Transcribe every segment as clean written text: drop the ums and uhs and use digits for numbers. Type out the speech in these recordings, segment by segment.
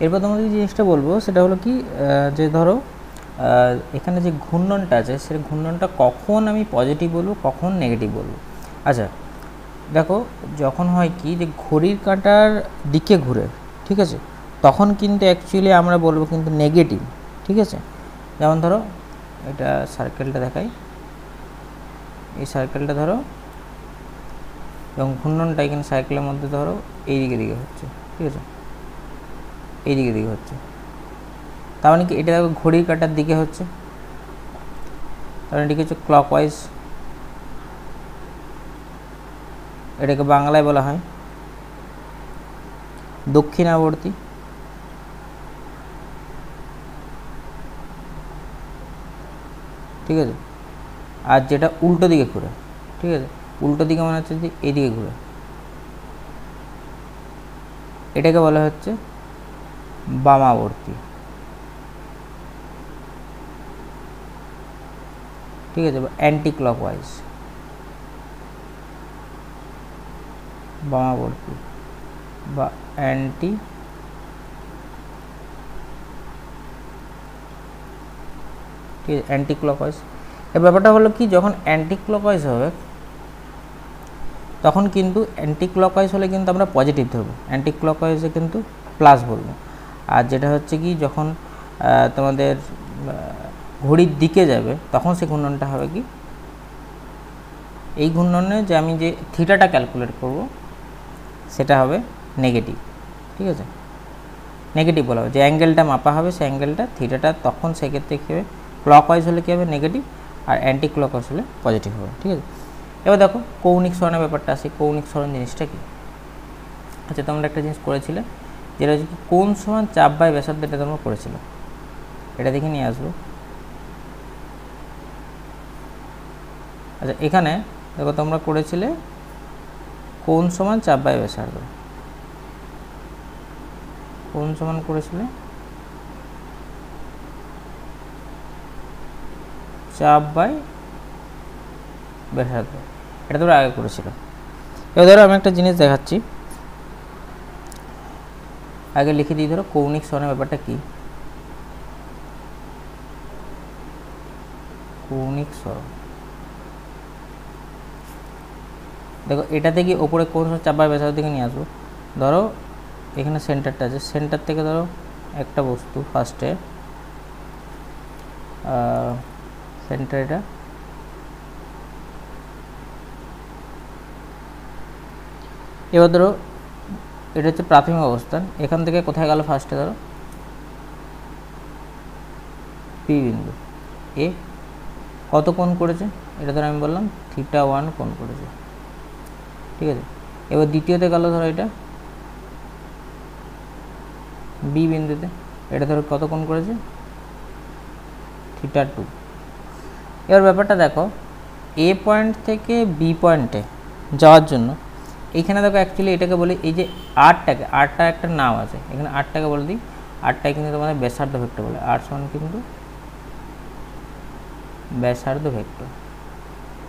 এরপর তোমাদের যে জিনিসটা বলবো সেটা হলো কি, যে ধরো এখানে যে ঘূর্ণনটা আছে সেই ঘূর্ণনটা কখন আমি পজিটিভ বলবো কখন নেগেটিভ বলবো। আচ্ছা দেখো, যখন হয় কি যে ঘড়ির কাঁটার দিকে ঘুরে, ঠিক আছে, তখন কিন্তু অ্যাকচুয়ালি আমরা বলবো কিন্তু নেগেটিভ, ঠিক আছে। যেমন ধরো এটা সার্কেলটা দেখাই, এই সার্কেলটা ধরো এবং ঘূর্ণনটা এখানে সার্কেলের মধ্যে ধরো এই দিকে দিকে হচ্ছে, ঠিক আছে, এই দিকে দিকে হচ্ছে, তার মানে কি এটা দেখো ঘড়ির কাঁটার দিকে হচ্ছে, তার মানে এটি হচ্ছে ক্লকওয়াইজ, এটাকে বাংলায় বলা হয় দক্ষিণাবর্তী। ঠিক আছে, আর যেটা উল্টো দিকে ঘুরে, ঠিক আছে, উল্টো দিকে মানে হচ্ছে যে এদিকে ঘুরে, এটাকে বলা হচ্ছে বামাবর্তী। ঠিক আছে, বা অ্যান্টি ক্লকওয়াইজ, বামাবর্তী বা অ্যান্টি, ঠিক আছে, অ্যান্টি ক্লকওয়াইজ। এর ব্যাপারটা হলো কি, যখন অ্যান্টি ক্লকওয়াইজ হবে তখন কিন্তু অ্যান্টি ক্লকওয়াইজ হলে কিন্তু আমরা পজিটিভ ধরবো, অ্যান্টি ক্লকওয়াইজে কিন্তু প্লাস বলবো। আর যেটা হচ্ছে কি যখন তোমাদের ঘড়ির দিকে যাবে তখন সে ঘূর্ণনটা হবে কি, এই ঘূর্ণনে যে আমি যে থিটাটা ক্যালকুলেট করব সেটা হবে নেগেটিভ। ঠিক আছে, নেগেটিভ বলা হবে, যে অ্যাঙ্গেলটা মাপা হবে সেই অ্যাঙ্গেলটা থিটাটা, তখন সেক্ষেত্রে কী হবে, ক্লকওয়াইজ হলে কী হবে নেগেটিভ, আর অ্যান্টি ক্লকওয়াইজ হলে পজিটিভ হবে। ঠিক আছে, এবার দেখো কৌণিক সরণের ব্যাপারটা আসে। কৌণিক সরণ জিনিসটা কি? আচ্ছা তোমরা একটা জিনিস করেছিলে, যেটা হচ্ছে কি কোণ সমান চাপ বাই ব্যাসার্ধ, এটা তোমরা করেছিলে, এটা দেখে নিয়ে আসবো। আচ্ছা এখানে দেখো তোমরা করেছিলে কোণ সমান চাপ বাই ব্যাসার্ধ, কোণ সমান করেছিলে চাপ বাই ব্যাসার্ধ, এটা তোমরা আগে করেছিল। এবার ধরো আমি একটা জিনিস দেখাচ্ছি, আগে লিখে দিই। ধরো কৌণিক সরণের ব্যাপারটা কি, কৌণিক সরণ দেখো এটা থেকে ওপরে কোণ সমান চাপ বাই ব্যাসার্ধ থেকে নিয়ে আসবো। ধরো এখানে সেন্টারটা আছে, সেন্টার থেকে ধরো একটা বস্তু ফার্স্টে সেন্টার, এটা এবার ধরো এটা হচ্ছে প্রাথমিক অবস্থান, এখান থেকে কোথায় গেল ফার্স্টে, ধরো পি বিন্দু, এ কত কোণ করেছে, এটা ধরো আমি বললাম θ1 কোণ করেছে। ঠিক আছে, এবার দ্বিতীয়তে গেল ধরো এটা বি বিন্দুতে, এটা ধরো কত কোণ করেছে, θ2। এবার ব্যাপারটা দেখো, এ পয়েন্ট থেকে বি পয়েন্টে যাওয়ার জন্য এইখানে দেখো অ্যাকচুয়ালি এটাকে বলি, এই যে আরটা একটা নাম আছে, এখানে আরটাকে বলে দিই, আরটাকে কিন্তু তোমাদের ব্যাসার্ধ ভেক্টর বলে, আর সমান কিন্তু ব্যাসার্ধ ভেক্টর।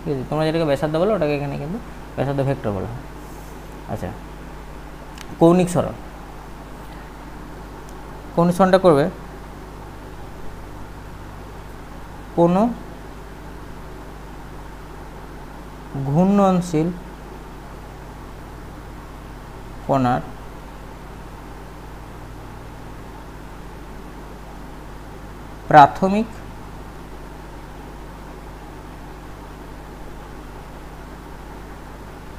ঠিক আছে, তোমরা যেটাকে ব্যাসার্ধ বলো ওটাকে এখানে কিন্তু ব্যাসার্ধ ভেক্টর বলা হয়। আচ্ছা কৌণিক সরণ, কৌণিক সরণটা করবে কোনো ঘূর্ণনশীল কণার প্রাথমিক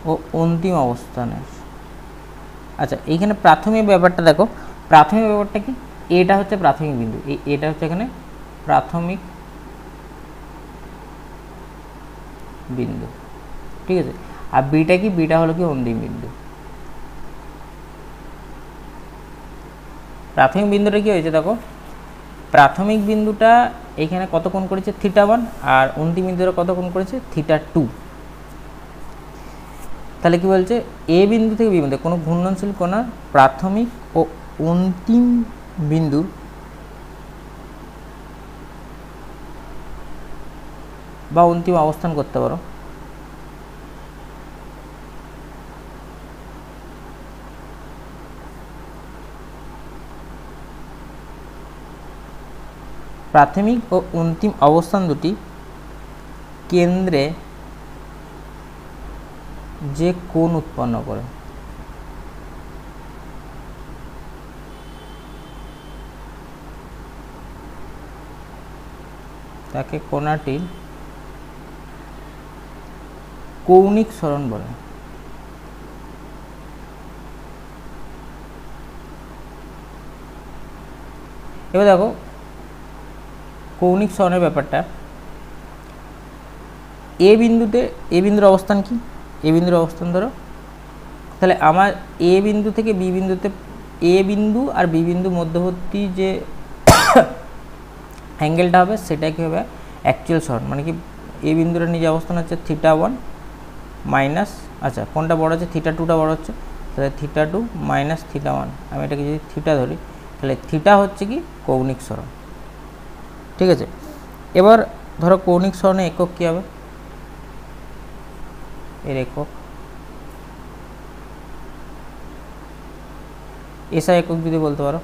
ও অন্তিম অবস্থানের। আচ্ছা এইখানে প্রাথমিক ব্যাপারটা দেখো, প্রাথমিক ব্যাপারটা কি, এটা হচ্ছে প্রাথমিক বিন্দু, এটা হচ্ছে এখানে প্রাথমিক বিন্দু। ঠিক আছে, আর বিটা কি, বিটা হলো কি অন্তিম বিন্দু। প্রাথমিক বিন্দুটা কি হয়েছে দেখো, প্রাথমিক বিন্দুটা এখানে কত কোণ করেছে θ1, আর অন্তিম বিন্দুটা কত কোণ করেছে θ2। তাহলে কি বলছে, এ বিন্দু থেকে বি বিন্দু কোনো ঘূর্ণনশীল কণার প্রাথমিক ও অন্তিম বিন্দুর বা অন্তিম অবস্থান করতে পারো। প্রাথমিক ও অন্তিম অবস্থান দুটি কেন্দ্রে যে কোণ উৎপন্ন করে। তাকে কোণাটির কৌণিক সরণ বলে। এবার দেখো কৌণিক সরণের ব্যাপারটা, এ বিন্দুর অবস্থান কি, এ বিন্দুর অবস্থান ধরো, তাহলে আমার এ বিন্দু থেকে বি বিন্দুতে, এ বিন্দু আর বি বিন্দু মধ্যবর্তী যে অ্যাঙ্গেলটা হবে সেটা কি হবে, অ্যাকচুয়াল সরণ। মানে কি এ বিন্দুর নিজে অবস্থান হচ্ছে θ1 মাইনাস, আচ্ছা কোনটা বড় হচ্ছে, θ2টা বড় হচ্ছে, তাহলে θ2 মাইনাস θ1, আমি এটাকে যদি থিটা ধরি তাহলে থিটা হচ্ছে কি কৌণিক সরণ। ঠিক আছে, এবার ধরো কৌণিক সরণের একক কী হবে, এর একক এসআই একক যদি বলতে পারো,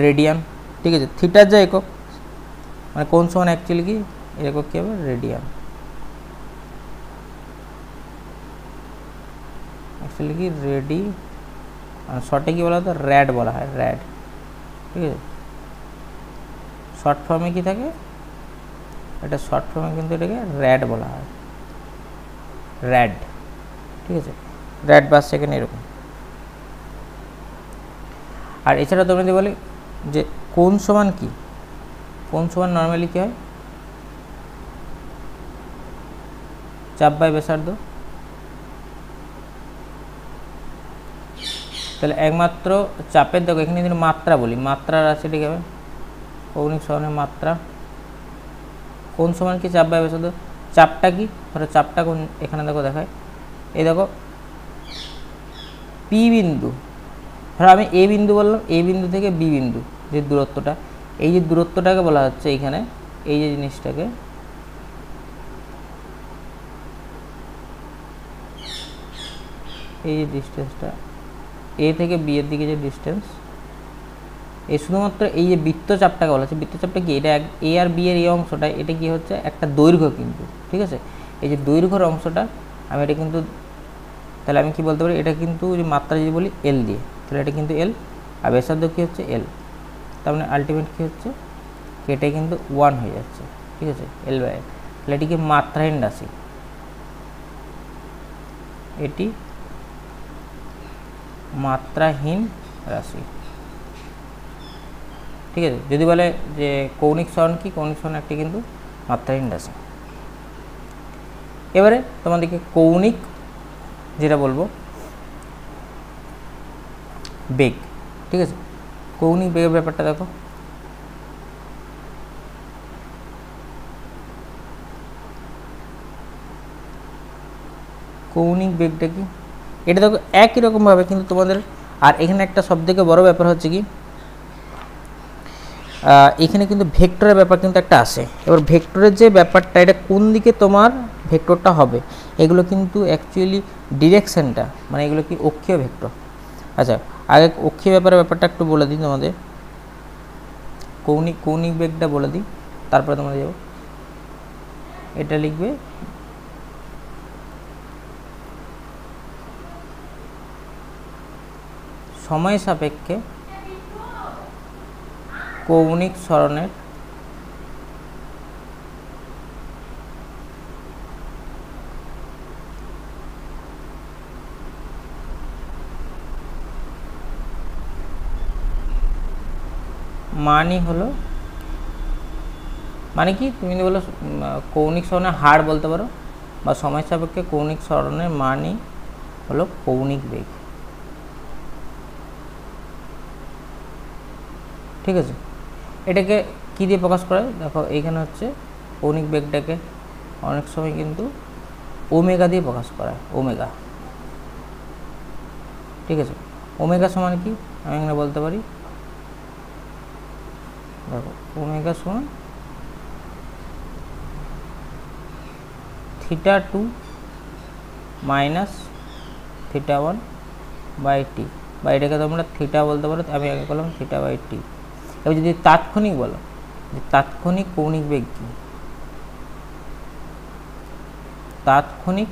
রেডিয়ান। ঠিক আছে, থিটার যা একক মানে কোণ সমান অ্যাকচুয়ালি কি এর একক কী হবে, রেডিয়ান। অ্যাকচুয়ালি কি রেডি, শর্টে কী বলা হতো, র্যাড বলা হয়, র্যাড। ঠিক আছে, শর্ট ফর্মে কি থাকে, এটা শর্ট ফর্মে কিন্তু এটাকে র্যাড বলা হয়, র্যাড। ঠিক আছে, র্যাড বাস সেকেন্ড এরকম। আর এছাড়া তোমরা যদি বলি যে কোণ সমান কি, কোণ সমান নর্মালি কী হয়, চাপ বাই ব্যাসার্ধ। তাহলে একমাত্র চাপের, দেখো এখানে যদি মাত্রা বলি, মাত্রা রাশিটি কী হবে, কৌণিক সরণের মাত্রা। কোণ সমান কি চাপ বাই ব্যাসার্ধ, চাপটা কি, ধরো চাপটা কোন, এখানে দেখো দেখায়, এই দেখো পি বিন্দু, ধরো আমি এ বিন্দু বললাম, এ বিন্দু থেকে বি বিন্দু যে দূরত্বটা, এই যে দূরত্বটাকে বলা হচ্ছে এইখানে, এই যে জিনিসটাকে এই যে ডিস্টেন্সটা এ থেকে বি এর দিকে যে ডিস্টেন্স, এই শুধুমাত্র এই যে বৃত্তচাপটাকে বলা হচ্ছে, বৃত্তচাপটা কি, এটা এ আর বি এর এই অংশটা, এটা কি হচ্ছে একটা দৈর্ঘ্য কিন্তু। ঠিক আছে, এই যে দৈর্ঘ্যের অংশটা আমি এটা কিন্তু, তাহলে আমি কি বলতে পারি, এটা কিন্তু যে মাত্রা যদি বলি এল দিয়ে, তাহলে এটা কিন্তু এল, আর ব্যাসার্ধ কী হচ্ছে এল, তার মানে আলটিমেট কী হচ্ছে, কেটে কিন্তু 1 হয়ে যাচ্ছে। ঠিক আছে, এল বাই এল, তাহলে এটিকে মাত্রাহীন রাশি, এটি মাত্রাহীন রাশি। ঠিক আছে, যদি বলে যে কৌণিক সরণ কি, কৌণিক সরণ একটি কিন্তু মাত্রাহীন রাশি। এবারে তোমাদেরকে কৌণিক যেটা বলবো বেগ। ঠিক আছে, কৌণিক বেগের ব্যাপারটা দেখো, কৌণিক বেগটা কি, এটা দেখো একই রকমভাবে কিন্তু তোমাদের, আর এখানে একটা সবথেকে বড় ব্যাপার হচ্ছে কি, এখানে কিন্তু ভেক্টরের ব্যাপার কিন্তু একটা আসে। এবার ভেক্টরের যে ব্যাপারটা, এটা কোন দিকে তোমার ভেক্টরটা হবে, এগুলো কিন্তু অ্যাকচুয়ালি ডিরেকশনটা, মানে এগুলো কি অক্ষীয় ভেক্টর। আচ্ছা, আগে অক্ষীয় ব্যাপারটা একটু বলে দিই তোমাদের, কৌণিক বেগটা বলে দিই, তারপরে তোমাদের যাবো। এটা লিখবে সময় সাপেক্ষে কৌণিক সরণের মানই হলো, মানে কি তুমি যদি বলো কৌণিক সরণের হার বলতে পারো, বা সময় সাপেক্ষে কৌণিক সরণের মানই হলো কৌণিক বেগ। ঠিক আছে, এটাকে কী দিয়ে প্রকাশ করা হয়, দেখো এইখানে হচ্ছে কৌণিক বেগটাকে অনেক সময় কিন্তু ওমেগা দিয়ে প্রকাশ করা হয়, ওমেগা। ঠিক আছে, ওমেগা সমান কি, আমি এখানে বলতে পারি, দেখো ওমেগা সমান θ2 মাইনাস θ1 বাই টি। বা এটাকে তোমরা থিটা বলতে পারো, আমি আগে বললাম থিটা বাই টি। এবার যদি তাৎক্ষণিক বলো, যে তাৎক্ষণিক কৌণিক বেগ কি, তাৎক্ষণিক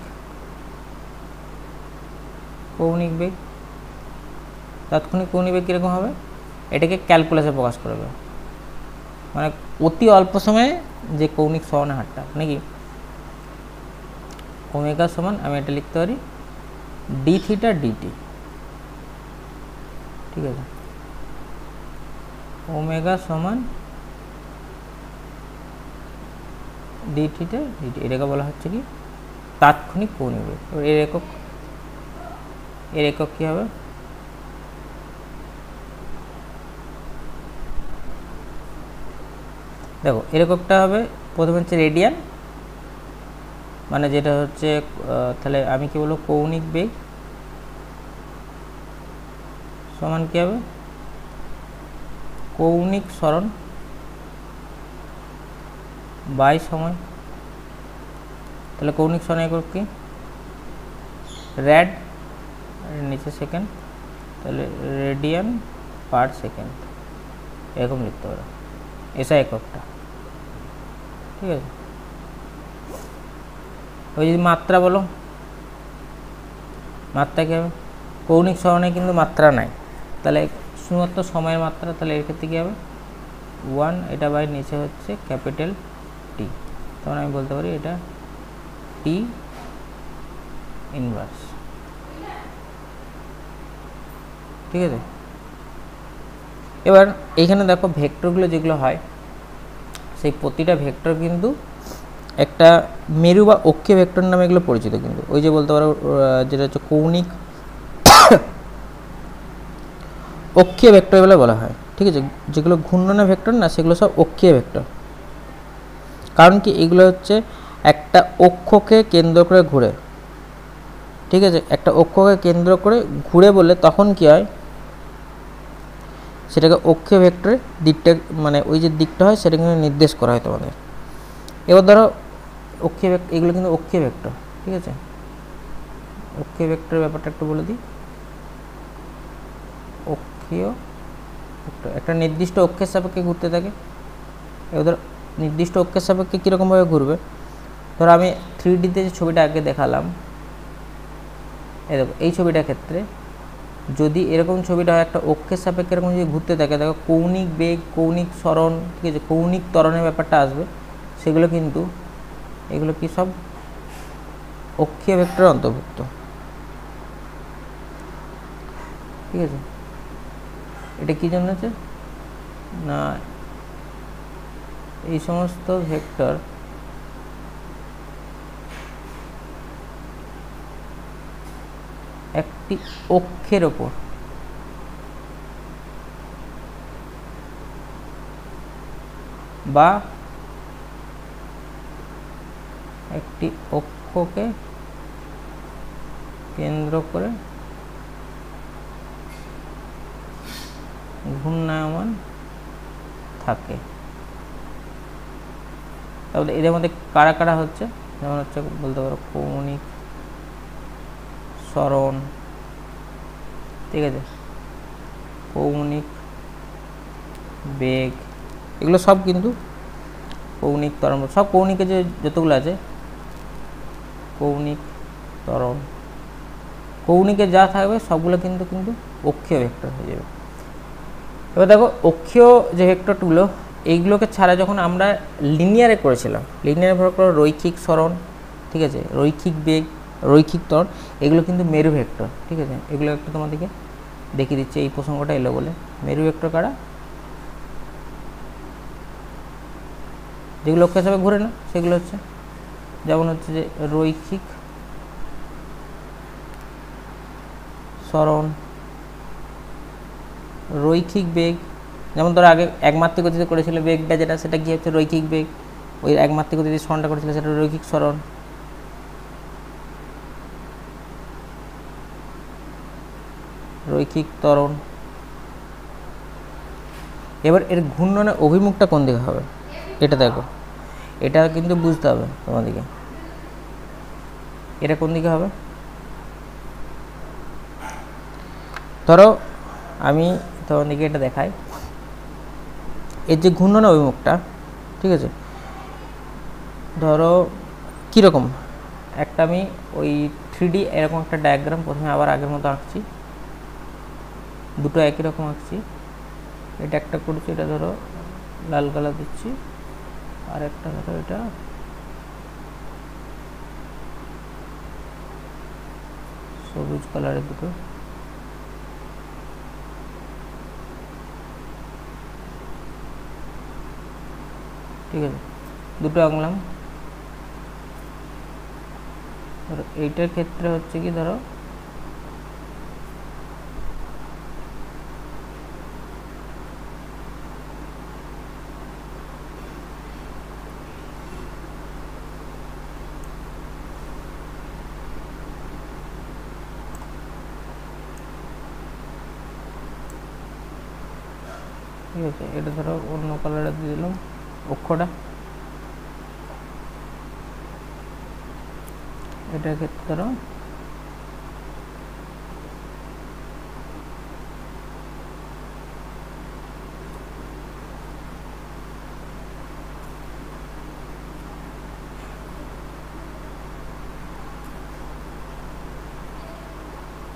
কৌণিক বেগ, তাৎক্ষণিক কৌণিক বেগ কীরকম হবে, এটাকে ক্যালকুলাসে প্রকাশ করবে, মানে অতি অল্প সময়ে যে কৌণিক সরণের হারটা, নাকি ওমেগা সমান আমি এটা লিখতে পারি ডি থিটা ডিটি, ঠিক আছে, ওমেগা সমান ডি থিটা ডিটি, এটাকে বলা হচ্ছে কি তাৎক্ষণিক কৌণিক বেগ। এবার এর একক কী হবে, দেখো এর এককটা হবে প্রথমে হচ্ছে রেডিয়ান, মানে যেটা হচ্ছে তাহলে আমি কি বলবো কৌণিক বেগ সমান কী হবে কৌণিক সরণ বাই সময়। তাহলে কৌণিক সরণ একক কি র্যাড, নিচে সেকেন্ড, তাহলে রেডিয়ান পার সেকেন্ড এরকম লিখতে পারো, এসা এককটা, ঠিক আছে। ওই যদি মাত্রা বলো, মাত্রা কী হবে, কৌণিক সরণে কিন্তু মাত্রা নাই, তাহলে শুধুমাত্র সময়ের মাত্রা, তাহলে এর ক্ষেত্রে কী হবে 1, এটা বাই নিচে হচ্ছে ক্যাপিটাল টি, তখন আমি বলতে পারি এটা টি ইনভার্স, ঠিক আছে। এবার এইখানে দেখো ভেক্টরগুলো যেগুলো হয়, সেই প্রতিটা ভেক্টর কিন্তু একটা মেরু বা অক্ষীয় ভেক্টর নামে এগুলো পরিচিত, কিন্তু ওই যে বলতে পারো যেটা হচ্ছে কৌণিক অক্ষীয় ভেক্টর বলে বলা হয়, ঠিক আছে। যেগুলো ঘূর্ণনের ভেক্টর না সেগুলো সব অক্ষীয় ভেক্টর, কারণ কি এগুলো হচ্ছে একটা অক্ষকে কেন্দ্র করে ঘুরে, ঠিক আছে, একটা অক্ষকে কেন্দ্র করে ঘুরে বলে তখন কি হয় সেটাকে অক্ষীয় ভেক্টরের দিকটা, মানে ওই যে দিকটা হয় সেটা কিন্তু নির্দেশ করা হয় তোমাদের। এবার ধরো অক্ষীয় ভেক্টর, এগুলো কিন্তু অক্ষীয় ভেক্টর, ঠিক আছে। অক্ষীয় ভেক্টরের ব্যাপারটা একটু বলে দিই, অক্ষীয় ভেক্টর একটা নির্দিষ্ট অক্ষের সাপেক্ষে ঘুরতে থাকে। এবার ধরো নির্দিষ্ট অক্ষের সাপেক্ষে কীরকমভাবে ঘুরবে, ধরো আমি 3D-তে যে ছবিটা আগে দেখালাম, এই দেখো এই ছবিটার ক্ষেত্রে যদি এরকম ছবিটা হয় একটা অক্ষের সাপেক্ষে এরকম যদি ঘুরতে থাকে, দেখো কৌণিক বেগ, কৌণিক সরণ, ঠিক আছে, কৌণিক ত্বরণের ব্যাপারটা আসবে, সেগুলো কিন্তু এগুলো কি সব অক্ষীয় ভেক্টরের অন্তর্ভুক্ত, ঠিক আছে। এটা কী জন্য হচ্ছে না, এই সমস্ত ভেক্টর একটি অক্ষের ওপর বা একটি অক্ষকে কেন্দ্র করে ঘূর্ণায়মান থাকে। তাহলে এদের মধ্যে কারা কারা হচ্ছে, যেমন হচ্ছে বলতে পারো কৌণিক সরণ, ঠিক আছে, কৌণিক বেগ, এগুলো সব কিন্তু কৌণিক ত্বরণ, সব কৌণিকে যে যতগুলো আছে কৌণিক ত্বরণ, কৌণিকে যা থাকবে সবগুলো কিন্তু কিন্তু অক্ষীয় ভেক্টর হয়ে যাবে। এবার দেখো অক্ষীয় যে ভেক্টরগুলো, এইগুলোকে ছাড়া যখন আমরা লিনিয়ারে করেছিলাম, লিনিয়ারে ভর করো রৈখিক সরণ, ঠিক আছে, রৈখিক বেগ, রৈখিক ত্বরণ, এগুলো কিন্তু মেরু ভেক্টর, ঠিক আছে। এগুলো একটু তোমাদেরকে দেখিয়ে দিচ্ছে, এই প্রসঙ্গটা এলো বলে। মেরু ভেক্টর কারা, যেগুলো অক্ষের সাপেক্ষে ঘুরে না সেগুলো হচ্ছে, যেমন হচ্ছে যে রৈখিক সরণ, রৈখিক বেগ, যেমন ধরো আগে একমাত্রিক গতিতে করেছিল বেগটা যেটা, সেটা কি হচ্ছে রৈখিক বেগ, ওই একমাত্রিক গতিতে সরণটা করেছিল সেটা রৈখিক সরণ। রৈখিক ত্বরণ। এবার এর ঘূর্ণনের অভিমুখটা কোন দিকে হবে এটা দেখো, এটা কিন্তু বুঝতে হবে তোমাদেরকে, এটা কোন দিকে হবে, ধরো আমি তোমাদেরকে এটা দেখাই, এর যে ঘূর্ণন অভিমুখটা, ঠিক আছে, ধরো কীরকম একটা আমি ওই 3D এরকম একটা ডায়াগ্রাম প্রথমে আবার আগের মতো আঁকছি, দুটো একই রকম আঁকছি। এটা একটা করছি, এটা ধরো লাল কালার দিচ্ছি, আর একটা ধরো এটা সবুজ কালারের দুটো, ঠিক আছে, দুটো আঁকলাম। ধরো এইটার ক্ষেত্রে হচ্ছে কি, ধরো ঠিক আছে, এটা ধরো অন্য কালারে দিয়ে দিলাম অক্ষটা। এটার ক্ষেত্রে ধরো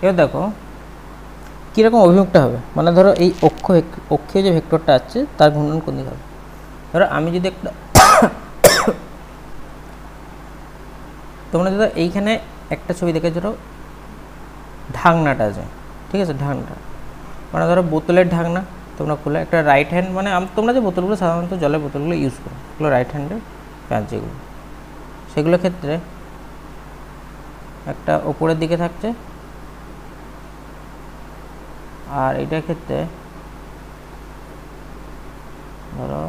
এবার দেখো কীরকম অভিমুখটা হবে, মানে ধরো এই অক্ষীয় যে ভেক্টরটা আছে তার ঘূর্ণন কোন দিকে হবে। ধরো আমি যদি একটা তোমরা যদি এইখানে একটা ছবি দেখে, ধরো ঢাকনাটা আছে, ঠিক আছে, ঢাকনাটা মানে ধরো বোতলের ঢাকনা তোমরা খুলে একটা রাইট হ্যান্ড, মানে তোমরা যে বোতলগুলো সাধারণত জলের বোতলগুলো ইউজ করো, এগুলো রাইট হ্যান্ডের প্যাঁচ যেগুলো, সেগুলোর ক্ষেত্রে একটা ওপরের দিকে থাকছে, আর এটার ক্ষেত্রে ধরো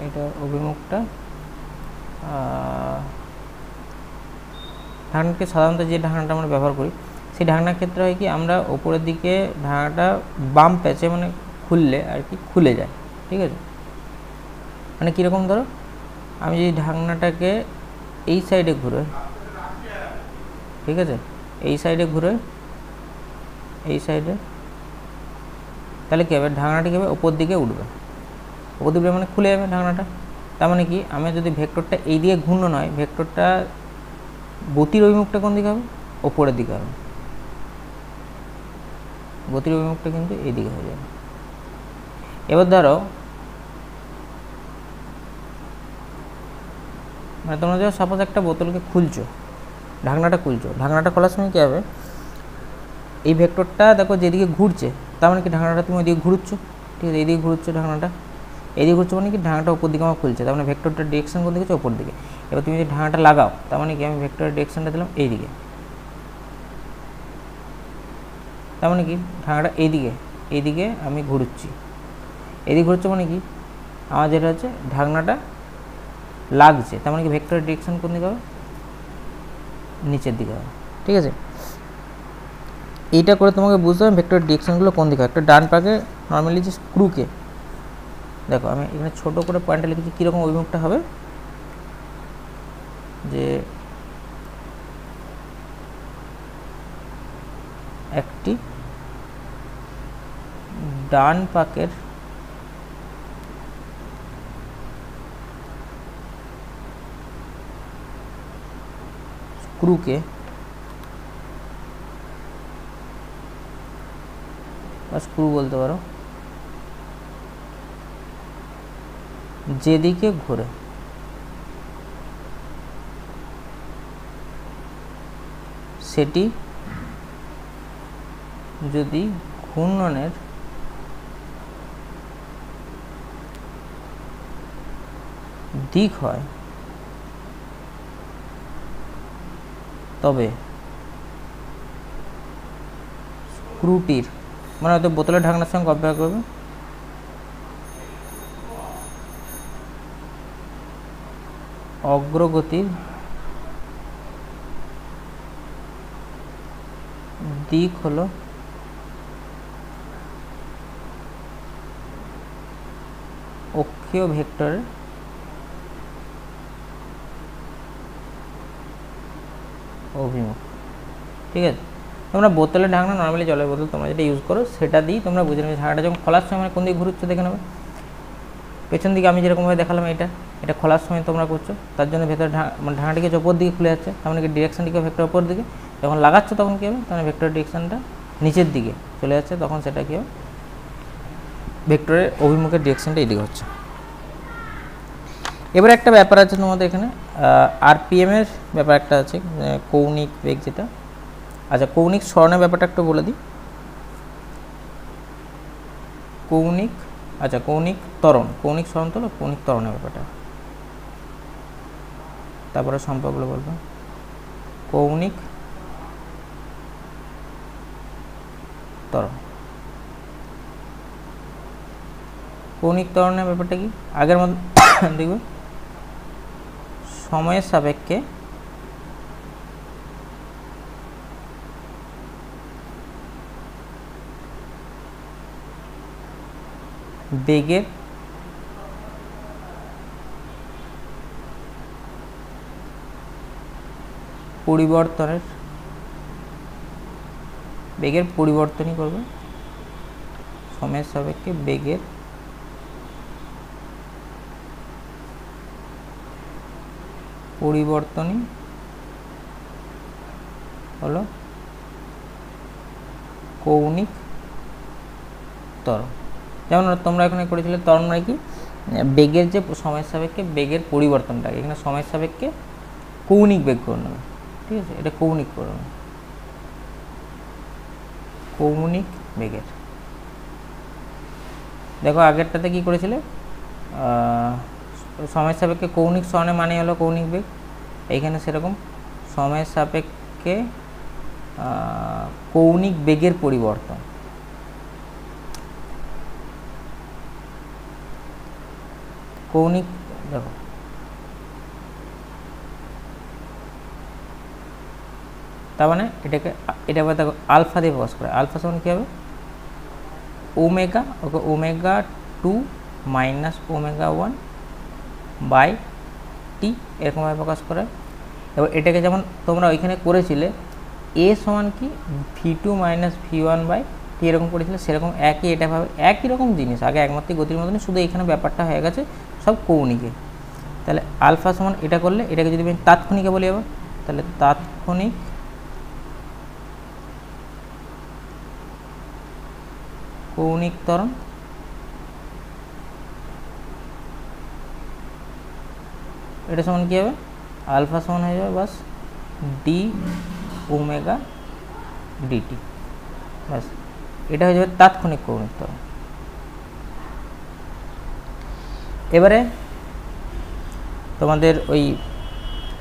এটা অভিমুখটা ঢাকনাকে সাধারণত যে ঢাকনাটা আমরা ব্যবহার করি সেই ঢাকনার ক্ষেত্রে হয় কি, আমরা ওপরের দিকে ঢাকনাটা বাম প্যাচে মানে খুললে আর কি খুলে যায়, ঠিক আছে। মানে কীরকম, ধরো আমি যদি ঢাকনাটাকে এই সাইডে ঘুরে, ঠিক আছে, এই সাইডে ঘুরে এই সাইডে, তাহলে কী হবে, ঢাকনাটি কী হবে, ওপর দিকে উঠবে, ওপর দিকে মানে খুলে যাবে ঢাকনাটা। তার মানে কি, আমি যদি ভেক্টরটা এই দিকে ঘূর্ণন হয়, ভেক্টরটা গতির অভিমুখটা কোন দিকে হবে, ওপরের দিকে হবে, গতির অভিমুখটা কিন্তু এই দিকে হয়ে যাবে। এবার ধরো মানে তোমরা যখন সাপোজ একটা বোতলকে খুলছো, ঢাকনাটা খুলছো, ঢাকনাটা খোলার সময় কী হবে, এই ভেক্টরটা দেখো যেদিকে ঘুরছে, তার মানে কি ঢাকনাটা তুমি ওইদিকে ঘুরছো, ঠিক আছে, এইদিকে ঘুরছো ঢাকনাটা, এইদিকে ঘুরছো মানে কি ঢাকনাটা উপর দিকে আমার খুলছে, তার মানে ভেক্টরটার ডিরেকশন কোন দিকে হচ্ছে, ওপর দিকে। এবার তুমি যদি ঢাকনাটা লাগাও, তার মানে কি আমি ভেক্টরের ডিরেকশনটা দিলাম এইদিকে, তার মানে কি ঢাকনাটা এইদিকে আমি ঘুরছি, এদিকে ঘুরছে মানে কি আমার যেটা হচ্ছে ঢাকনাটা লাগছে, তার মানে কি ভেক্টরের ডিরেকশন কোন দিকে হবে, নিচের দিকে হবে, ঠিক আছে। এইটা করে তোমাকে বুঝতে হবে ভেক্টরের ডিরেকশনগুলো কোন দিকে। একটা ডান পাকে নর্মালি যে স্ক্রুকে দেখো, আমি এখানে ছোটো করে পয়েন্টে লিখেছি কীরকম অভিমুখটা হবে, যে একটি ডান পাকের স্ক্রুকে বা স্ক্রু বলতে পারো, যেদিকে ঘুরে সেটি যদি ঘূর্ণনের দিক হয়, তবে স্ক্রুটির মানে হয়তো বোতলের ঢাকনার সঙ্গে কম্পেয়ার করবে, অগ্রগতির দিক হলো অক্ষীয় ভেক্টরের অভিমুখ, ঠিক আছে। তোমরা বোতলের ঢাকনা, নর্মালি জলের বোতল তোমরা যেটা ইউজ করো সেটা দিয়েই তোমরা বুঝে নেবে ঢাকনাটা যখন খোলার সময় মানে কোন দিকে ঘুরছে দেখে নেবে। পেছন দিকে আমি যেরকমভাবে দেখালাম এটা খোলার সময় তোমরা করছো, তার জন্য ভেতরে মানে ঢাকনাটিকে ওপর দিকে খুলে যাচ্ছে, তার মানে কি ডিরেকশানটিকে ভেক্টর ওপর দিকে। যখন লাগাচ্ছ তখন কী হবে, তখন ভেক্টর ডিরেকশানটা নিচের দিকে চলে যাচ্ছে, তখন সেটা কী হবে, ভেক্টরের অভিমুখের ডিরেকশানটা এদিকে হচ্ছে। এবারে একটা ব্যাপার আছে তোমাদের এখানে, আরপিএমের ব্যাপার একটা আছে, কৌণিক বেগ যেটা। আচ্ছা, কৌণিক স্মরণের ব্যাপারটা একটু বলে দিই। কৌণিক ত্বরণ, কৌণিক স্মরণ তো হলো কৌণিক ত্বরণের ব্যাপারটা, তারপরে সম্পর্কগুলো বলবো। কৌণিক ত্বরণ, কৌণিক ত্বরণের ব্যাপারটা কি, আগের মতো দেখবে সময়ের সাপেক্ষে বেগের পরিবর্তনই করবে, সময়ের সাপেক্ষে বেগের পরিবর্তনই হলো কৌণিক ত্বরণ। যেমন তোমরা এখানে করেছিলে ত্বরণ মানে কি, বেগের যে সময়ের সাপেক্ষে বেগের পরিবর্তনটাকে এখানে সময়ের সাপেক্ষে কৌণিক বেগ করে নেবে, ঠিক আছে, এটা কৌণিক করে নেবে, কৌণিক বেগের। দেখো আগেরটাতে কি করেছিলে, সময়ের সাপেক্ষে কৌণিক স্মরণের মানে হলো কৌণিক বেগ, এইখানে সেরকম সময়ের সাপেক্ষে কৌণিক বেগের পরিবর্তন। কৌণিক, দেখো তার মানে এটাকে দেখো আলফা দিয়ে প্রকাশ করে, আলফা সমান কী হবে, omega, okay omega 2 minus omega 1 by t এরকমভাবে প্রকাশ করে। এবার এটাকে যেমন তোমরা ওইখানে করেছিলে এ সমান কি v2 minus v1 by T এরকম করেছিলে, সেরকম একই এটা ভাবে একই রকম জিনিস, আগে একমাত্রিক গতির মতনই, শুধু এখানে ব্যাপারটা হয়ে গেছে সব কৌণিকে। তাহলে আলফা সমান এটা করলে, এটাকে যদি আমি তাৎক্ষণিকে বলি আবার, তাহলে তাৎক্ষণিক কৌণিক ত্বরণ, এটা সমান কী হবে, আলফা সমান হয়ে যাবে বাস ডি ওমেগা ডিটি, ব্যাস এটা হয়ে যাবে তাৎক্ষণিক কৌণিক ত্বরণ। এবারে তোমাদের ওই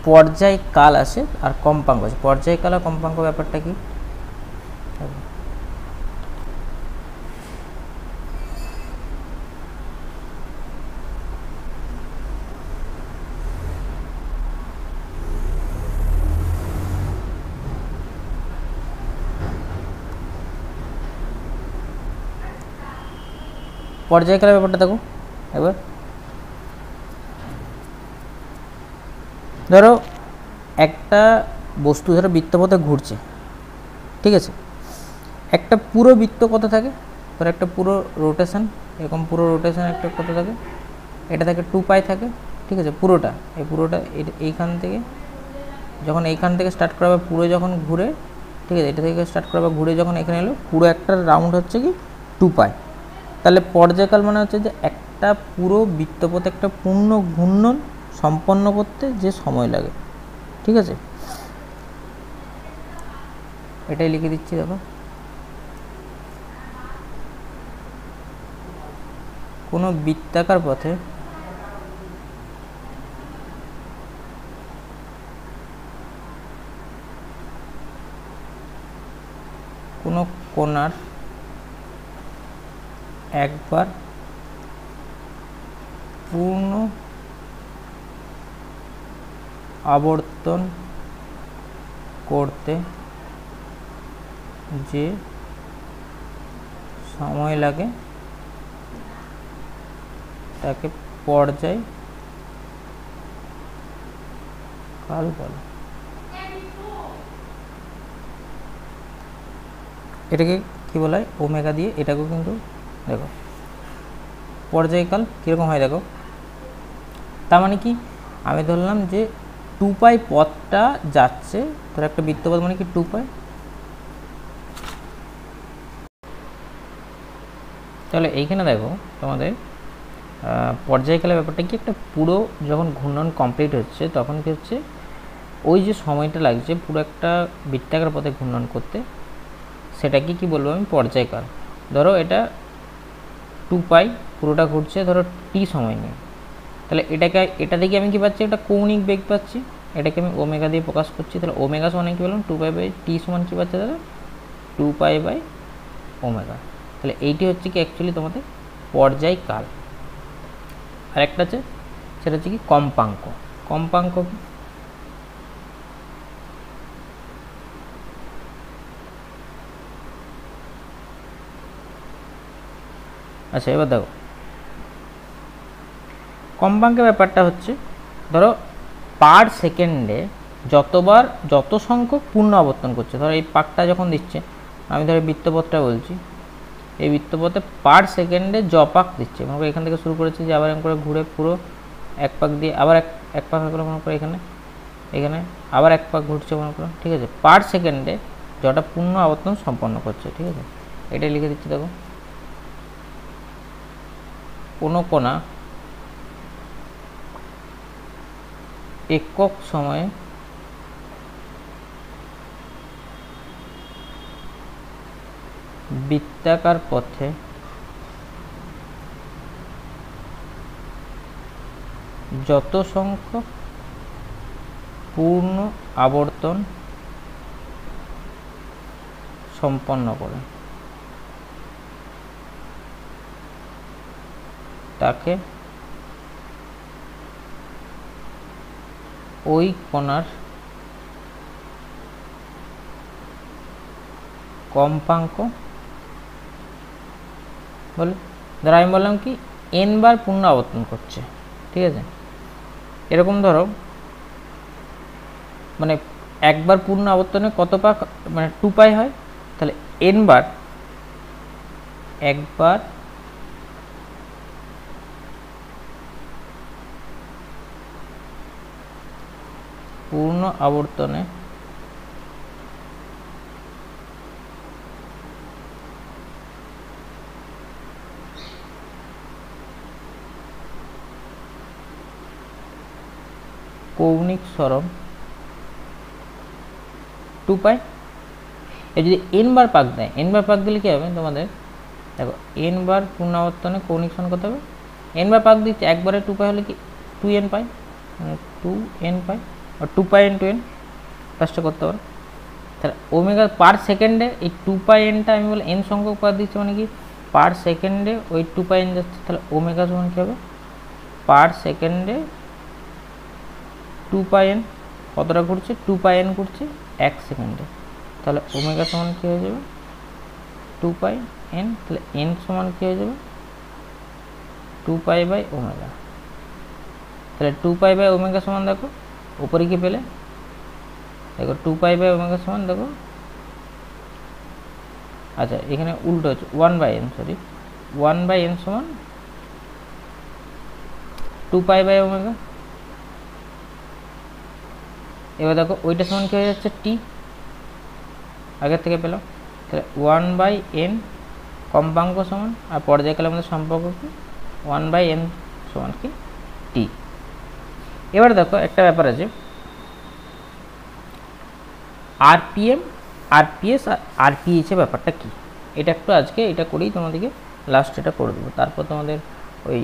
পর্যায়কাল আছে আর কম্পাঙ্ক আছে, পর্যায়কাল আর কম্পাঙ্ক ব্যাপারটা কি, পর্যায়কালের ব্যাপারটা দেখো। এবার ধরো একটা বস্তু ধরো বৃত্তপথে ঘুরছে, ঠিক আছে, একটা পুরো বৃত্ত কত থাকে, ধরো একটা পুরো রোটেশন, এরকম পুরো রোটেশন একটা কত থাকে, এটা থাকে 2π থাকে, ঠিক আছে, পুরোটা এই পুরোটা এইখান থেকে যখন এইখান থেকে স্টার্ট করা হবে পুরো যখন ঘুরে, ঠিক আছে, এটা থেকে স্টার্ট করা হবে ঘুরে যখন এখানে এলো পুরো একটা রাউন্ড হচ্ছে কি 2π। তাহলে পর্যায়কাল মানে হচ্ছে যে একটা পুরো বৃত্তপথে একটা পূর্ণ ঘূর্ণন সম্পন্ন করতে যে সময় লাগে, ঠিক আছে, এটাই লিখে দিচ্ছি। দেখো কোনো বৃত্তাকার পথে কোনো কোণার একবার পূর্ণ আবর্তন করতে যে সময় লাগে তাকে পর্যায়কাল বলে। এটাকে কী বলা হয় ওমেগা দিয়ে, এটাকেও কিন্তু দেখো পর্যায়কাল কীরকম হয় দেখো। তার মানে কি আমি ধরলাম যে 2π পথটা যাচ্ছে, ধর একটা বৃত্তপথ মানে কি 2π, তাহলে এইখানে দেখো তোমাদের পর্যায়কালের ব্যাপারটা কি, একটা পুরো যখন ঘূর্ণন কমপ্লিট হচ্ছে তখন কি হচ্ছে ওই যে সময়টা লাগছে পুরো একটা বৃত্তাকার পথে ঘূর্ণন করতে, সেটাকে কি বলবো আমি পর্যায়কাল। ধরো এটা 2π পুরোটা ঘুরছে ধরো টি সময় নিয়ে, তাহলে এটা থেকে আমি কি পাচ্ছি, একটা কৌণিক বেগ পাচ্ছি, এটাকে আমি ওমেগা দিয়ে প্রকাশ করছি। তাহলে ওমেগা সমান কি বললাম 2π/t সমান কি পাচ্ছে তাহলে 2π/ওমেগা। তাহলে এইটি হচ্ছে কি অ্যাকচুয়ালি তোমাদের পর্যায়কাল। আরেকটা আছে সেটা হচ্ছে কি কম্পাঙ্ক। কম্পাঙ্ক কি, আচ্ছা এবার দেখো কম্পাঙ্কের ব্যাপারটা হচ্ছে ধরো পার সেকেন্ডে যত সংখ্যক পূর্ণ আবর্তন করছে, ধরো এই পাকটা যখন দিচ্ছে, আমি ধরো বৃত্তপথটা বলছি, এই বৃত্তপথে পার সেকেন্ডে পাক দিচ্ছে, মনে করো এখান থেকে শুরু করেছি যে আবার এরকম করে ঘুরে পুরো এক পাক দিয়ে আবার এক পাক হয়ে গেলো, মনে করো এখানে আবার এক পাক ঘুরছে মনে করো, ঠিক আছে, পার সেকেন্ডে যটা পূর্ণ আবর্তন সম্পন্ন করছে, ঠিক আছে, এটাই লিখে দিচ্ছি। দেখো কোনো কোণা একক সময়ে বৃত্তাকার পথে যত সংখ্যক পূর্ণ আবর্তন সম্পন্ন করে তাকে ওই কোণার কম্পাঙ্ক বলে। ধরো আমি বললাম কি n বার পূর্ণ আবর্তন করছে, ঠিক আছে, এরকম ধরো মানে একবার পূর্ণ আবর্তনে কত পাক মানে 2π হয়, তাহলে n বার একবার পূর্ণ আবর্তনে কৌণিক সরণ 2π। এর যদি n বার পাক দেয়, n বার পাক দিলে কী হবে তোমাদের দেখো, n বার পূর্ণ আবর্তনে কৌণিক সরণ কত হবে, n বার পাক দিচ্ছে একবারে 2π হলে কি 2n পাই, 2n পাই আর 2π/n কাজটা করতে পারো। তাহলে ওমেগা পার সেকেন্ডে এই 2πn-টা আমি বলে n সংখ্যক পাক দিচ্ছি মানে কি পার সেকেন্ডে ওই 2πn যাচ্ছে, তাহলে ওমেগা সমান কী হবে পার সেকেন্ডে 2πn কতটা ঘুরছে 2πn ঘুরছে 1 সেকেন্ডে, তাহলে ওমেগা সমান কী হয়ে যাবে 2πn, তাহলে n সমান কী হয়ে যাবে 2π/ওমেগা। তাহলে 2π/ওমেগা সমান দেখো উপরে কি পেলে দেখো 2π/ওমেগা সমান দেখো, আচ্ছা এখানে উল্টো হচ্ছে 1/n, সরি 1/n সমান 2π/ওমেগা। এবার দেখো ওইটা সমান কী হয়ে যাচ্ছে টি, আগের থেকে পেলাম, তাহলে 1/n কম্পাঙ্ক সমান আর পর্যায়কালের মধ্যে সম্পর্ক কি 1/n সমান কি টি। এবার দেখো একটা ব্যাপার আছে আরপিএম, আরপিএস আর আরপিএইচ এর ব্যাপারটা কি, এটা একটু আজকে এটা করেই তোমাদেরকে লাস্ট এটা করে দেবো, তারপর তোমাদের ওই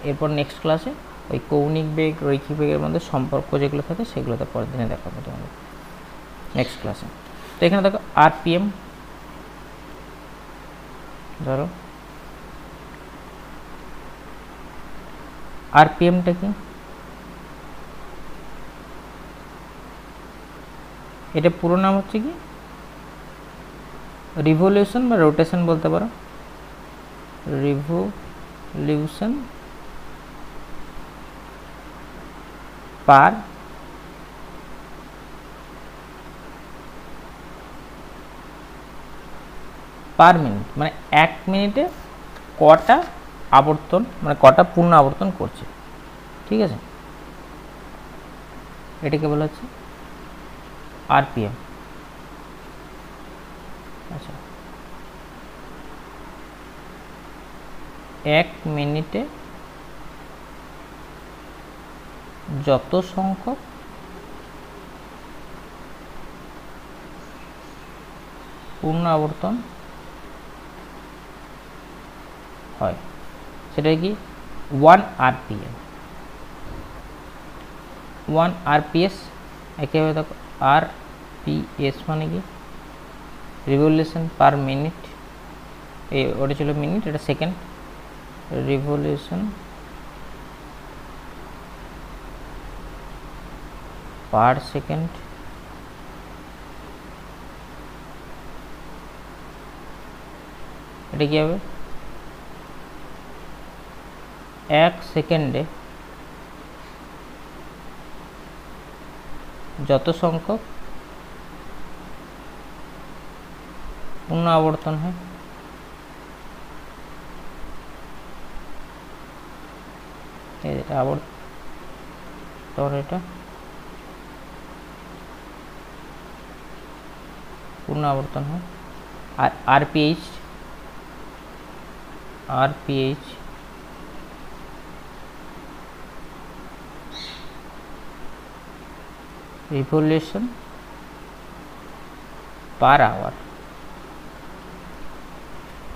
এরপর নেক্সট ক্লাসে ওই কৌণিক বেগ রৈখিক বেগের মধ্যে সম্পর্ক যেগুলো থাকে সেগুলোতে পরের দিনে দেখাবো তোমাদের নেক্সট ক্লাসে। তো এখানে দেখো আরপিএম, ধরো আরপিএমটা কি, এটা পুরো নাম হচ্ছে কি রিভলিউশন বা রোটেশন বলতে পারো, রিভলিউশন পার পার মিনিট, মানে 1 মিনিটে কটা আবর্তন, মানে কটা পূর্ণ আবর্তন করছে, ঠিক আছে, এটাকে বলা হচ্ছে আরপিএম। আচ্ছা, 1 মিনিটে যত সংখ্যক পূর্ণ আবর্তন হয় সেটা কি 1 আরপিএম। 1 আরপিএস একেভাবে দেখো, আরপিএস মানে কি রিভলিউশন পার মিনিট, ওটা ছিল মিনিট, এটা সেকেন্ড, রিভলিউশন পার সেকেন্ড, এটা কি হবে 1 সেকেন্ডে যত সংখ্যক পূর্ণ আবর্তন হয়, এটা আবর্তন, এটা পূর্ণ আবর্তন হয়। আর আরপিএইচ রিভলিউশন পার আওয়ার।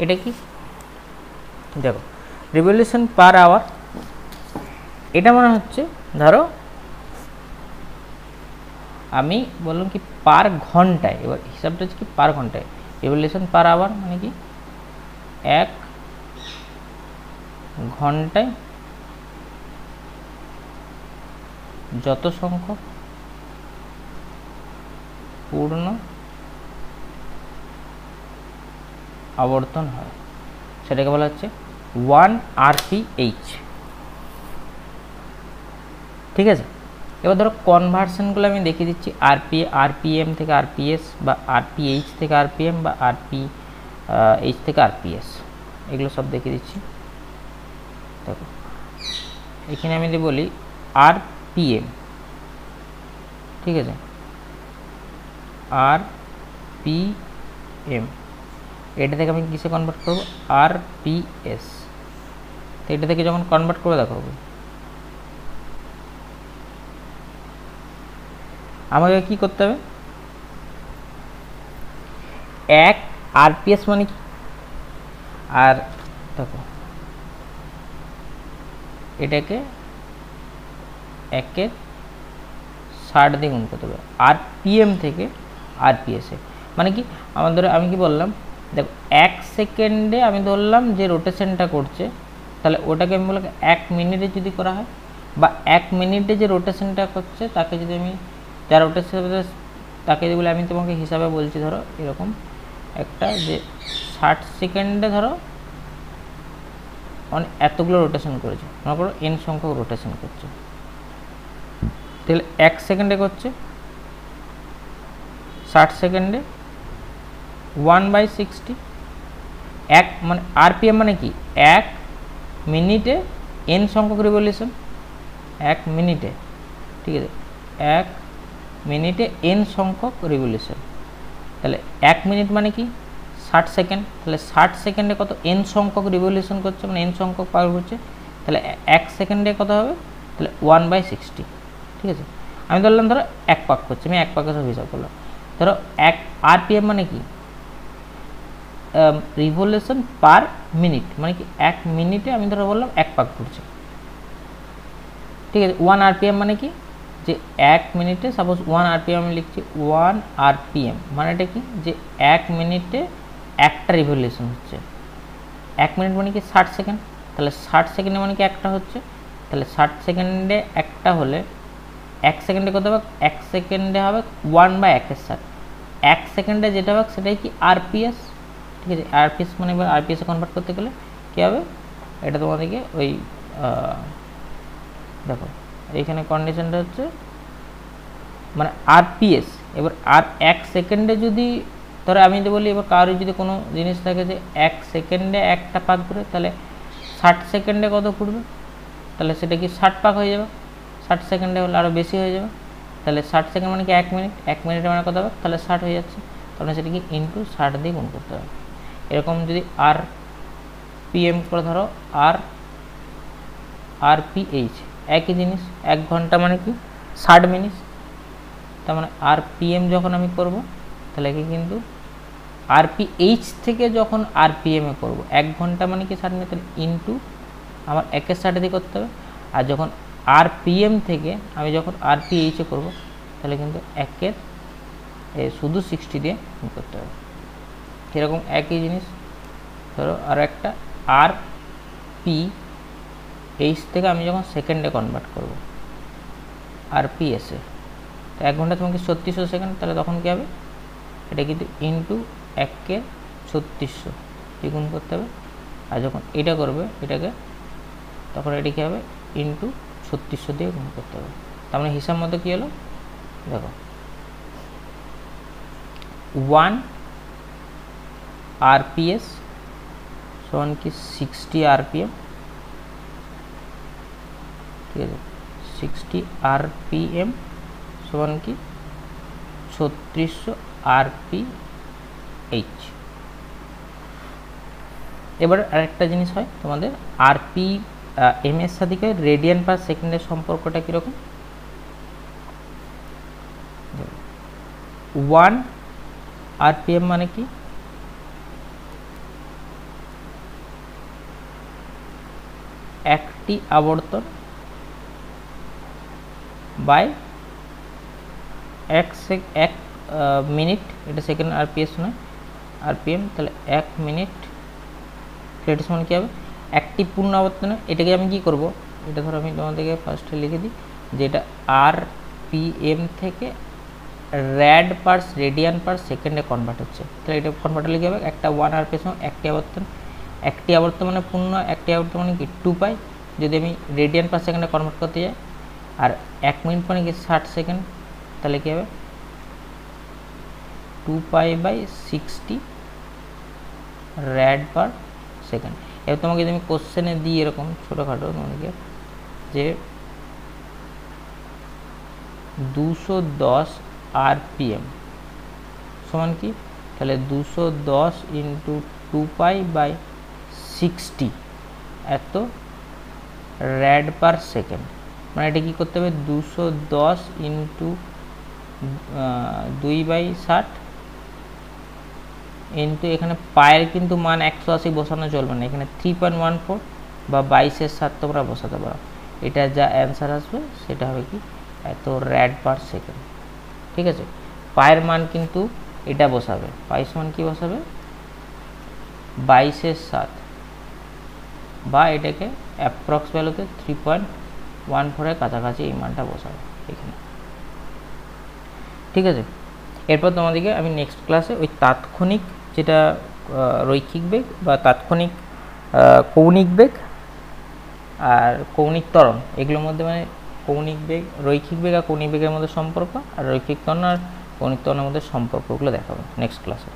এটা কি দেখো, রিভলিউশন পার আওয়ার, এটা মনে হচ্ছে ধরো আমি বললাম কি পার ঘন্টায়, এবার হিসাবটা হচ্ছে কি পার ঘন্টায়, রিভলিউশন পার আওয়ার মানে কি 1 ঘন্টায় যত সংখ্যক পূর্ণ আবর্তন হয় সেটাকে বলা হচ্ছে 1 আরপিএইচ, ঠিক আছে। এবার ধরো কনভার্সনগুলো আমি দেখিয়ে দিচ্ছি, আরপিএম থেকে আরপিএস, বা আরপিএইচ থেকে আরপিএম, বা আরপিএইচ থেকে আরপিএস, এগুলো সব দেখিয়ে দিচ্ছি। দেখো এখানে আমি যদি বলি আরপিএম, ঠিক আছে, আরপিএম, এটা থেকে আমি কিসে কনভার্ট করবো, আরপিএস, তো এটা থেকে যখন কনভার্ট করে দেখাবো, আমাকে কি করতে হবে, 1 আরপিএস মানে কি, আর দেখো এটাকে 1/60 দিয়ে গুণ করতে হবে, আরপিএম থেকে আরপিএস এ, মানে কি আমাদের, আমি কি বললাম দেখো 1 সেকেন্ডে আমি ধরলাম যে রোটেশনটা করছে, তাহলে ওটাকে আমি বললাম 1 মিনিটে যদি করা হয়, বা 1 মিনিটে যে রোটেশনটা করছে তাকে যদি আমি, যার রোটেশন তাকে যদি বলে, আমি তোমাকে হিসাবে বলছি, ধরো এরকম একটা যে 60 সেকেন্ডে ধরো এতগুলো রোটেশন করেছে, মনে করো n সংখ্যক রোটেশন করছে, তাহলে 1 সেকেন্ডে করছে, 60 সেকেন্ডে 1/60, 1 মানে আরপিএম মানে কি 1 মিনিটে n সংখ্যক রিভলিউশন, 1 মিনিটে, ঠিক আছে, 1 মিনিটে n সংখ্যক রিভলিউশন, তাহলে 1 মিনিট মানে কি 60 সেকেন্ড, তাহলে 60 সেকেন্ডে কত n সংখ্যক রিভলিউশন করছে, মানে n সংখ্যক পার করছে, তাহলে 1 সেকেন্ডে কত হবে, তাহলে 1/60, ঠিক আছে। আমি ধরলাম ধরো 1 পাক করছে, আমি 1 পাকে সব হিসাব করলাম, ধরো 1 আরপিএম মানে কি রিভলিউশন পার মিনিট, মানে কি 1 মিনিটে আমি ধরো বললাম 1 পাক ঘুরছে, ঠিক আছে। 1 আরপিএম মানে কি যে 1 মিনিটে, সাপোজ 1 আরপিএম আমি লিখছি, 1 আরপিএম মানে এটা কি যে 1 মিনিটে একটা রিভলিউশন হচ্ছে, 1 মিনিট মানে কি 60 সেকেন্ড, তাহলে 60 সেকেন্ডে মানে কি একটা হচ্ছে, তাহলে 60 সেকেন্ডে একটা হলে 1 সেকেন্ডে কত হবে, 1 সেকেন্ডে হবে 1/1/60, 1 সেকেন্ডে যেটা হবে সেটাই কি আরপিএস, ঠিক আছে। আরপিএস মানে এবার আরপিএসে কনভার্ট করতে গেলে কী হবে, এটা তোমাদেরকে ওই দেখো এইখানে কন্ডিশনটা হচ্ছে মানে আরপিএস, এবার আর 1 সেকেন্ডে যদি ধরো আমি যদি বলি এবার কারোর যদি কোনো জিনিস থাকে যে 1 সেকেন্ডে একটা পাক ঘুরে, তাহলে 60 সেকেন্ডে কত ঘুরবে, তাহলে সেটা কি 60 পাক হয়ে যাবে। 60 সেকেন্ডে হলে আরও বেশি হয়ে যাবে, তাহলে 60 সেকেন্ড মানে কি 1 মিনিট, 1 মিনিটে মানে কত হবে, তাহলে 60 হয়ে যাচ্ছে, তাহলে সেটা কি ইন্টু 60 দিয়ে গুণ করতে হবে। এরকম যদি আর পিএম করে ধরো RPH একই জিনিস, 1 ঘন্টা মানে কি 60 মিনিট, তার মানে RPM যখন আমি করব তাহলে কি কিন্তু RPH থেকে যখন RPM এ করব 1 ঘন্টা মানে কি 60 মিনিট, তাহলে ইন্টু আমার 1-এর 60 দিয়ে করতে হবে। আর যখন RPM থেকে আমি যখন RPH এ করব তাহলে কিন্তু 1-এর শুধু 60 দিয়ে করতে হবে। এরকম একই জিনিস ধরো আরও একটা RPH থেকে আমি যখন সেকেন্ডে কনভার্ট করব RPS এ, তো 1 ঘন্টা তোমাকে 3600 সেকেন্ড, তাহলে তখন কী হবে, এটা কিন্তু ইন্টু 1-কে 3600 দ্বিগুণ করতে হবে। আর যখন এটা করবে এটাকে, তখন এটা কী হবে, ইন্টু 3600 দিয়ে গুণ করতে হবে। তার মানে হিসাব মতো কী হলো, দেখো 1 RPS সমান কি 60 RPM, ঠিক আছে, 60 RPM সমান কি 3600 RPH। এবার আরেকটা জিনিস হয় তোমাদের RPM এর সাথে কি রেডিয়ান পার সেকেন্ডের সম্পর্কটা কীরকম, 1 RPM মানে কি একটি আবর্তন বাই 1 মিনিট, এটা সেকেন্ড RPS নয় RPM, তাহলে 1 মিনিট, এটা সমান কী হবে, একটি পূর্ণ আবর্তনে। এটাকে আমি কি করব, এটা ধরো আমি তোমাদেরকে ফার্স্টে লিখে দিই যে এটা RPM থেকে রেডিয়ান পার সেকেন্ডে কনভার্ট হচ্ছে, তাহলে এটা কনভার্ট হলে কী হবে, একটা 1 RPS একটি আবর্তন, একটি আবর্তন মানে পূর্ণ, একটি আবর্তন মানে কি 2π, যদি আমি রেডিয়ান পার সেকেন্ডে কনভার্ট করতে যাই, আর 1 মিনিট মানে কি 60 সেকেন্ড, তাহলে কী হবে 2π/60 র্যাড পার সেকেন্ড। এবার তোমাকে যদি আমি কোশ্চেনে দিই এরকম ছোটোখাটো তোমাদেরকে যে 210 RPM সমান কি, তাহলে 210 ইন্টু 2π/60 এত র্যাড পার সেকেন্ড, মানে এটা কী করতে হবে, 210 ইন্টু 2/60 ইন্টু এখানে পায়ের কিন্তু মান 180 বসানো চলবে না, এখানে 3.14 বা 22-এর 7 তোমরা বসাতে পারো, এটা যা অ্যান্সার আসবে সেটা হবে কি এত র্যাড পার সেকেন্ড। ঠিক আছে, পায়ের মান কিন্তু এটা বসাবে, পায়ের মান কি বসাবে 22-এর 7 বা এটাকে অ্যাপ্রক্স ভ্যালুতে 3.14-এর কাছাকাছি এই মানটা বসাবে এখানে। ঠিক আছে, এরপর তোমাদেরকে আমি নেক্সট ক্লাসে ওই তাৎক্ষণিক যেটা রৈখিক বেগ বা তাৎক্ষণিক কৌণিক বেগ আর কৌণিক ত্বরণ, এগুলোর মধ্যে মানে কৌণিক বেগ, রৈখিক বেগ আর কৌণিক বেগের মধ্যে সম্পর্ক, আর রৈখিক ত্বরণ আর কৌণিক ত্বরণের মধ্যে সম্পর্কগুলো দেখাবো নেক্সট ক্লাসে।